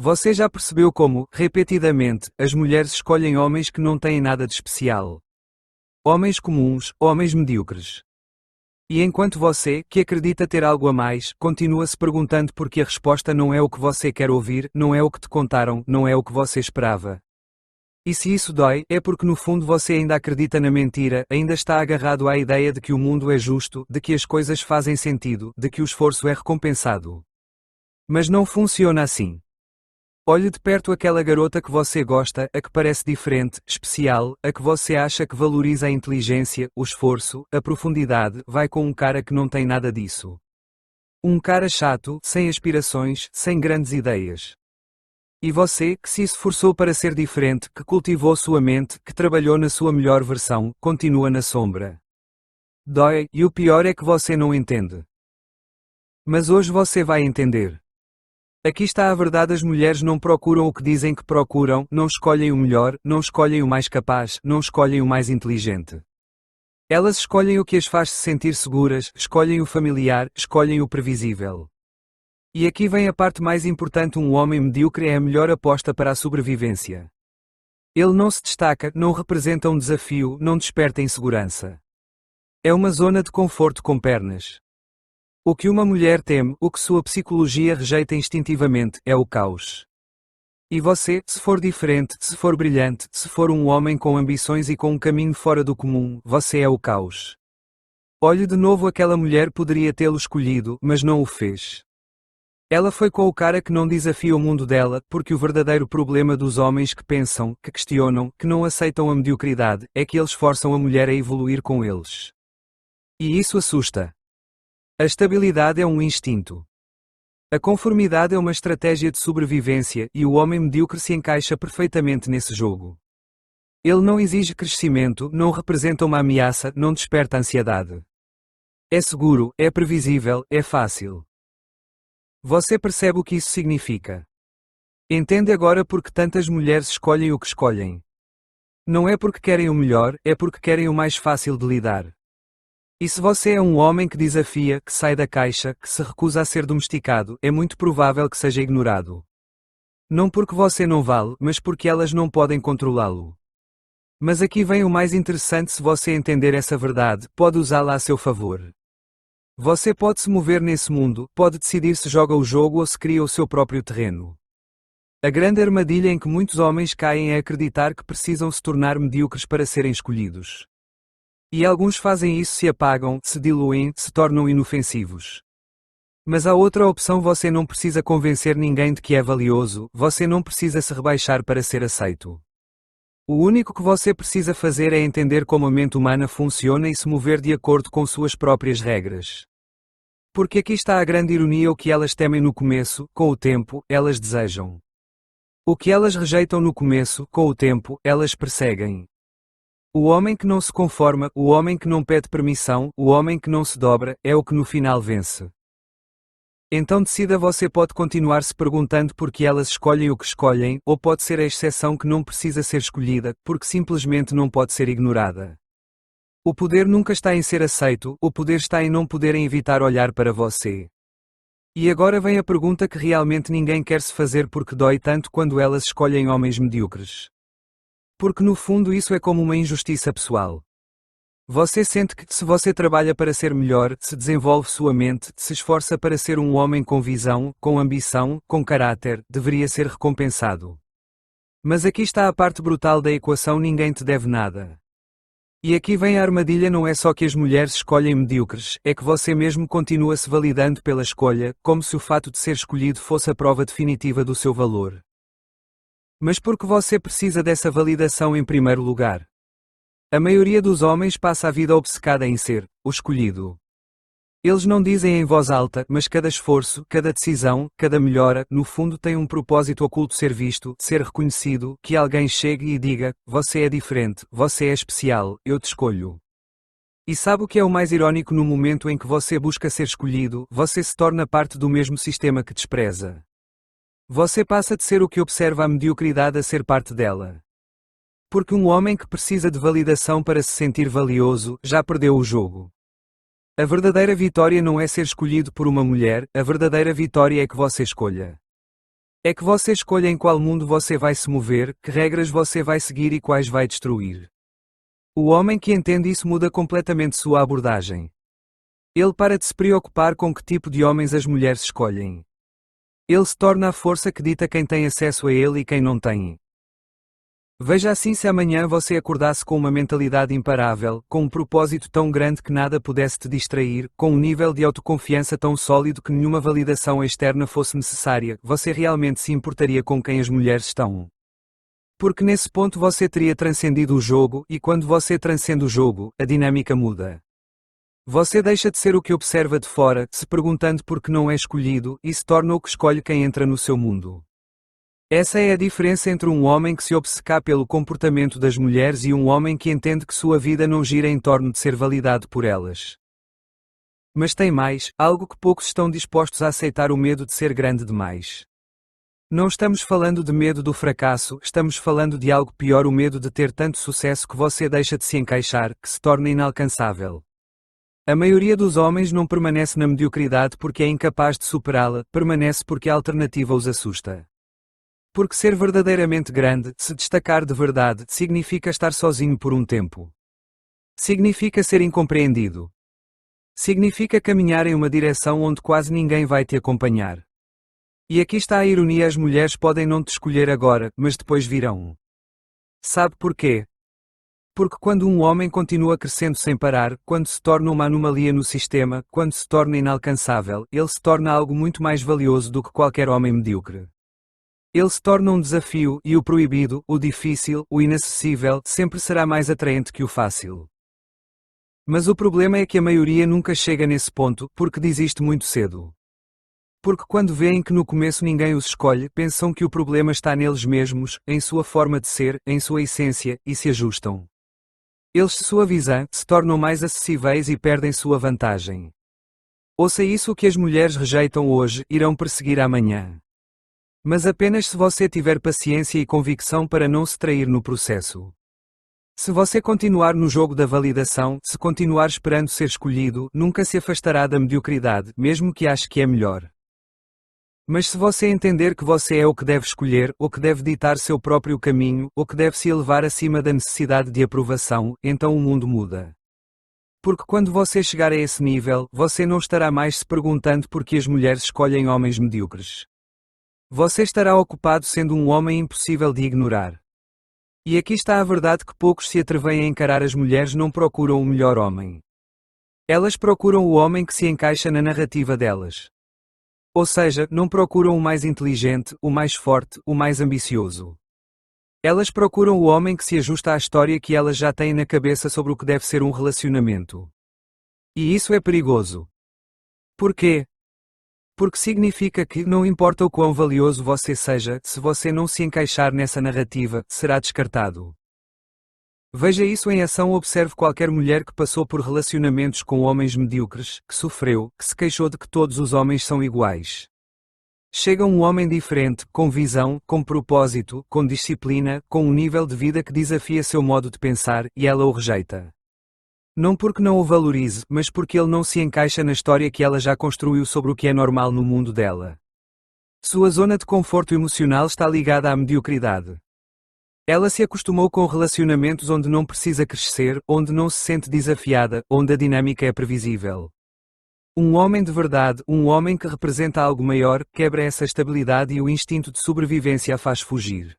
Você já percebeu como, repetidamente, as mulheres escolhem homens que não têm nada de especial? Homens comuns, homens medíocres. E enquanto você, que acredita ter algo a mais, continua se perguntando porque a resposta não é o que você quer ouvir, não é o que te contaram, não é o que você esperava. E se isso dói, é porque no fundo você ainda acredita na mentira, ainda está agarrado à ideia de que o mundo é justo, de que as coisas fazem sentido, de que o esforço é recompensado. Mas não funciona assim. Olhe de perto aquela garota que você gosta, a que parece diferente, especial, a que você acha que valoriza a inteligência, o esforço, a profundidade, vai com um cara que não tem nada disso. Um cara chato, sem aspirações, sem grandes ideias. E você, que se esforçou para ser diferente, que cultivou sua mente, que trabalhou na sua melhor versão, continua na sombra. Dói, e o pior é que você não entende. Mas hoje você vai entender. Aqui está a verdade: as mulheres não procuram o que dizem que procuram, não escolhem o melhor, não escolhem o mais capaz, não escolhem o mais inteligente. Elas escolhem o que as faz se sentir seguras, escolhem o familiar, escolhem o previsível. E aqui vem a parte mais importante: um homem medíocre é a melhor aposta para a sobrevivência. Ele não se destaca, não representa um desafio, não desperta insegurança. É uma zona de conforto com pernas. O que uma mulher teme, o que sua psicologia rejeita instintivamente, é o caos. E você, se for diferente, se for brilhante, se for um homem com ambições e com um caminho fora do comum, você é o caos. Olhe de novo: aquela mulher poderia tê-lo escolhido, mas não o fez. Ela foi com o cara que não desafia o mundo dela, porque o verdadeiro problema dos homens que pensam, que questionam, que não aceitam a mediocridade, é que eles forçam a mulher a evoluir com eles. E isso assusta. A estabilidade é um instinto. A conformidade é uma estratégia de sobrevivência, e o homem medíocre se encaixa perfeitamente nesse jogo. Ele não exige crescimento, não representa uma ameaça, não desperta ansiedade. É seguro, é previsível, é fácil. Você percebe o que isso significa? Entende agora porque tantas mulheres escolhem o que escolhem. Não é porque querem o melhor, é porque querem o mais fácil de lidar. E se você é um homem que desafia, que sai da caixa, que se recusa a ser domesticado, é muito provável que seja ignorado. Não porque você não vale, mas porque elas não podem controlá-lo. Mas aqui vem o mais interessante: se você entender essa verdade, pode usá-la a seu favor. Você pode se mover nesse mundo, pode decidir se joga o jogo ou se cria o seu próprio terreno. A grande armadilha em que muitos homens caem é acreditar que precisam se tornar medíocres para serem escolhidos. E alguns fazem isso: se apagam, se diluem, se tornam inofensivos. Mas há outra opção: você não precisa convencer ninguém de que é valioso, você não precisa se rebaixar para ser aceito. O único que você precisa fazer é entender como a mente humana funciona e se mover de acordo com suas próprias regras. Porque aqui está a grande ironia: o que elas temem no começo, com o tempo, elas desejam. O que elas rejeitam no começo, com o tempo, elas perseguem. O homem que não se conforma, o homem que não pede permissão, o homem que não se dobra, é o que no final vence. Então decida: você pode continuar se perguntando porque elas escolhem o que escolhem, ou pode ser a exceção que não precisa ser escolhida, porque simplesmente não pode ser ignorada. O poder nunca está em ser aceito, o poder está em não poderem evitar olhar para você. E agora vem a pergunta que realmente ninguém quer se fazer: porque dói tanto quando elas escolhem homens medíocres? Porque no fundo isso é como uma injustiça pessoal. Você sente que, se você trabalha para ser melhor, se desenvolve sua mente, se esforça para ser um homem com visão, com ambição, com caráter, deveria ser recompensado. Mas aqui está a parte brutal da equação: ninguém te deve nada. E aqui vem a armadilha: não é só que as mulheres escolhem medíocres, é que você mesmo continua se validando pela escolha, como se o fato de ser escolhido fosse a prova definitiva do seu valor. Mas por que você precisa dessa validação em primeiro lugar? A maioria dos homens passa a vida obcecada em ser o escolhido. Eles não dizem em voz alta, mas cada esforço, cada decisão, cada melhora, no fundo tem um propósito oculto: ser visto, ser reconhecido, que alguém chegue e diga: você é diferente, você é especial, eu te escolho. E sabe o que é o mais irónico? No momento em que você busca ser escolhido, você se torna parte do mesmo sistema que despreza. Você passa de ser o que observa a mediocridade a ser parte dela. Porque um homem que precisa de validação para se sentir valioso, já perdeu o jogo. A verdadeira vitória não é ser escolhido por uma mulher, a verdadeira vitória é que você escolha. É que você escolhe em qual mundo você vai se mover, que regras você vai seguir e quais vai destruir. O homem que entende isso muda completamente sua abordagem. Ele para de se preocupar com que tipo de homens as mulheres escolhem. Ele se torna a força que dita quem tem acesso a ele e quem não tem. Veja assim se amanhã você acordasse com uma mentalidade imparável, com um propósito tão grande que nada pudesse te distrair, com um nível de autoconfiança tão sólido que nenhuma validação externa fosse necessária, você realmente se importaria com quem as mulheres estão? Porque nesse ponto você teria transcendido o jogo, e quando você transcende o jogo, a dinâmica muda. Você deixa de ser o que observa de fora, se perguntando por que não é escolhido, e se torna o que escolhe quem entra no seu mundo. Essa é a diferença entre um homem que se obceca pelo comportamento das mulheres e um homem que entende que sua vida não gira em torno de ser validado por elas. Mas tem mais, algo que poucos estão dispostos a aceitar: o medo de ser grande demais. Não estamos falando de medo do fracasso, estamos falando de algo pior: o medo de ter tanto sucesso que você deixa de se encaixar, que se torna inalcançável. A maioria dos homens não permanece na mediocridade porque é incapaz de superá-la, permanece porque a alternativa os assusta. Porque ser verdadeiramente grande, se destacar de verdade, significa estar sozinho por um tempo. Significa ser incompreendido. Significa caminhar em uma direção onde quase ninguém vai te acompanhar. E aqui está a ironia: as mulheres podem não te escolher agora, mas depois virão. Sabe porquê? Porque quando um homem continua crescendo sem parar, quando se torna uma anomalia no sistema, quando se torna inalcançável, ele se torna algo muito mais valioso do que qualquer homem medíocre. Ele se torna um desafio, e o proibido, o difícil, o inacessível, sempre será mais atraente que o fácil. Mas o problema é que a maioria nunca chega nesse ponto, porque desiste muito cedo. Porque quando veem que no começo ninguém os escolhe, pensam que o problema está neles mesmos, em sua forma de ser, em sua essência, e se ajustam. Eles se suavizam, se tornam mais acessíveis e perdem sua vantagem. Ouça isso: o que as mulheres rejeitam hoje, irão perseguir amanhã. Mas apenas se você tiver paciência e convicção para não se trair no processo. Se você continuar no jogo da validação, se continuar esperando ser escolhido, nunca se afastará da mediocridade, mesmo que ache que é melhor. Mas se você entender que você é o que deve escolher, o que deve ditar seu próprio caminho, o que deve se elevar acima da necessidade de aprovação, então o mundo muda. Porque quando você chegar a esse nível, você não estará mais se perguntando por que as mulheres escolhem homens medíocres. Você estará ocupado sendo um homem impossível de ignorar. E aqui está a verdade que poucos se atrevem a encarar: as mulheres não procuram o melhor homem. Elas procuram o homem que se encaixa na narrativa delas. Ou seja, não procuram o mais inteligente, o mais forte, o mais ambicioso. Elas procuram o homem que se ajusta à história que elas já têm na cabeça sobre o que deve ser um relacionamento. E isso é perigoso. Por quê? Porque significa que, não importa o quão valioso você seja, se você não se encaixar nessa narrativa, será descartado. Veja isso em ação: observe qualquer mulher que passou por relacionamentos com homens medíocres, que sofreu, que se queixou de que todos os homens são iguais. Chega um homem diferente, com visão, com propósito, com disciplina, com um nível de vida que desafia seu modo de pensar, e ela o rejeita. Não porque não o valorize, mas porque ele não se encaixa na história que ela já construiu sobre o que é normal no mundo dela. Sua zona de conforto emocional está ligada à mediocridade. Ela se acostumou com relacionamentos onde não precisa crescer, onde não se sente desafiada, onde a dinâmica é previsível. Um homem de verdade, um homem que representa algo maior, quebra essa estabilidade e o instinto de sobrevivência a faz fugir.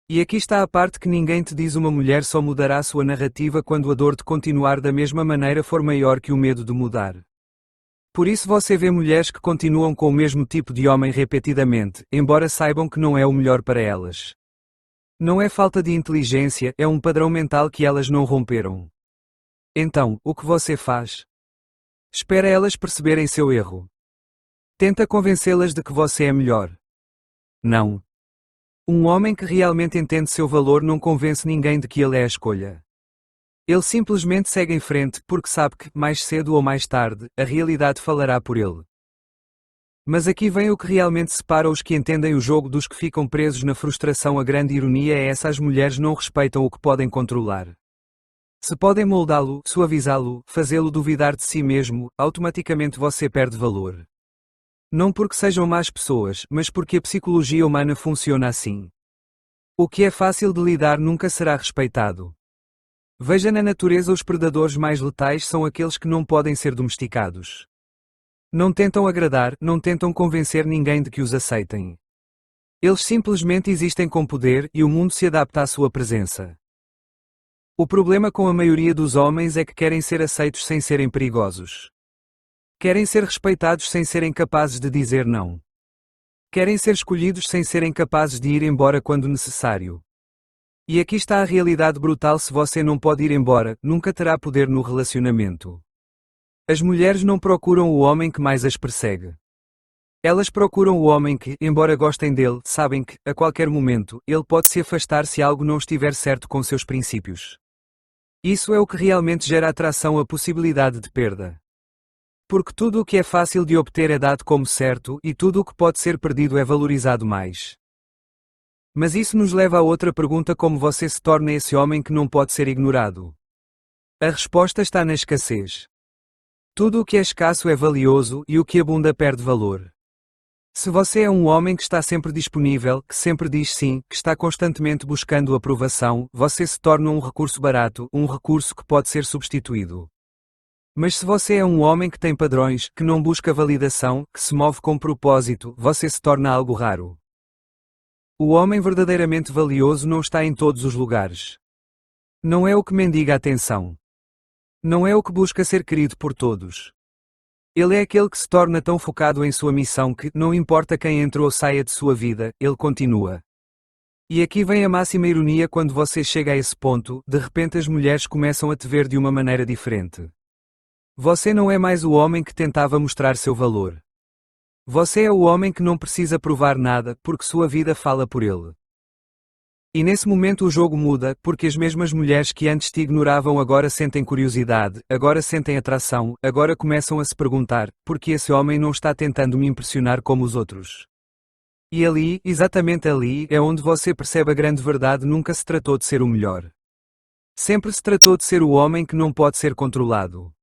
E aqui está a parte que ninguém te diz: uma mulher só mudará sua narrativa quando a dor de continuar da mesma maneira for maior que o medo de mudar. Por isso você vê mulheres que continuam com o mesmo tipo de homem repetidamente, embora saibam que não é o melhor para elas. Não é falta de inteligência, é um padrão mental que elas não romperam. Então, o que você faz? Espera elas perceberem seu erro. Tenta convencê-las de que você é melhor. Não. Um homem que realmente entende seu valor não convence ninguém de que ele é a escolha. Ele simplesmente segue em frente, porque sabe que, mais cedo ou mais tarde, a realidade falará por ele. Mas aqui vem o que realmente separa os que entendem o jogo dos que ficam presos na frustração. A grande ironia é essa: as mulheres não respeitam o que podem controlar. Se podem moldá-lo, suavizá-lo, fazê-lo duvidar de si mesmo, automaticamente você perde valor. Não porque sejam más pessoas, mas porque a psicologia humana funciona assim. O que é fácil de lidar nunca será respeitado. Veja na natureza, os predadores mais letais são aqueles que não podem ser domesticados. Não tentam agradar, não tentam convencer ninguém de que os aceitem. Eles simplesmente existem com poder e o mundo se adapta à sua presença. O problema com a maioria dos homens é que querem ser aceitos sem serem perigosos. Querem ser respeitados sem serem capazes de dizer não. Querem ser escolhidos sem serem capazes de ir embora quando necessário. E aqui está a realidade brutal: se você não pode ir embora, nunca terá poder no relacionamento. As mulheres não procuram o homem que mais as persegue. Elas procuram o homem que, embora gostem dele, sabem que, a qualquer momento, ele pode se afastar se algo não estiver certo com seus princípios. Isso é o que realmente gera atração, a possibilidade de perda. Porque tudo o que é fácil de obter é dado como certo e tudo o que pode ser perdido é valorizado mais. Mas isso nos leva a outra pergunta: como você se torna esse homem que não pode ser ignorado? A resposta está na escassez. Tudo o que é escasso é valioso e o que abunda perde valor. Se você é um homem que está sempre disponível, que sempre diz sim, que está constantemente buscando aprovação, você se torna um recurso barato, um recurso que pode ser substituído. Mas se você é um homem que tem padrões, que não busca validação, que se move com propósito, você se torna algo raro. O homem verdadeiramente valioso não está em todos os lugares. Não é o que mendiga atenção. Não é o que busca ser querido por todos. Ele é aquele que se torna tão focado em sua missão que, não importa quem entra ou saia de sua vida, ele continua. E aqui vem a máxima ironia: quando você chega a esse ponto, de repente as mulheres começam a te ver de uma maneira diferente. Você não é mais o homem que tentava mostrar seu valor. Você é o homem que não precisa provar nada, porque sua vida fala por ele. E nesse momento o jogo muda, porque as mesmas mulheres que antes te ignoravam agora sentem curiosidade, agora sentem atração, agora começam a se perguntar: por que esse homem não está tentando me impressionar como os outros? E ali, exatamente ali, é onde você percebe a grande verdade: nunca se tratou de ser o melhor. Sempre se tratou de ser o homem que não pode ser controlado.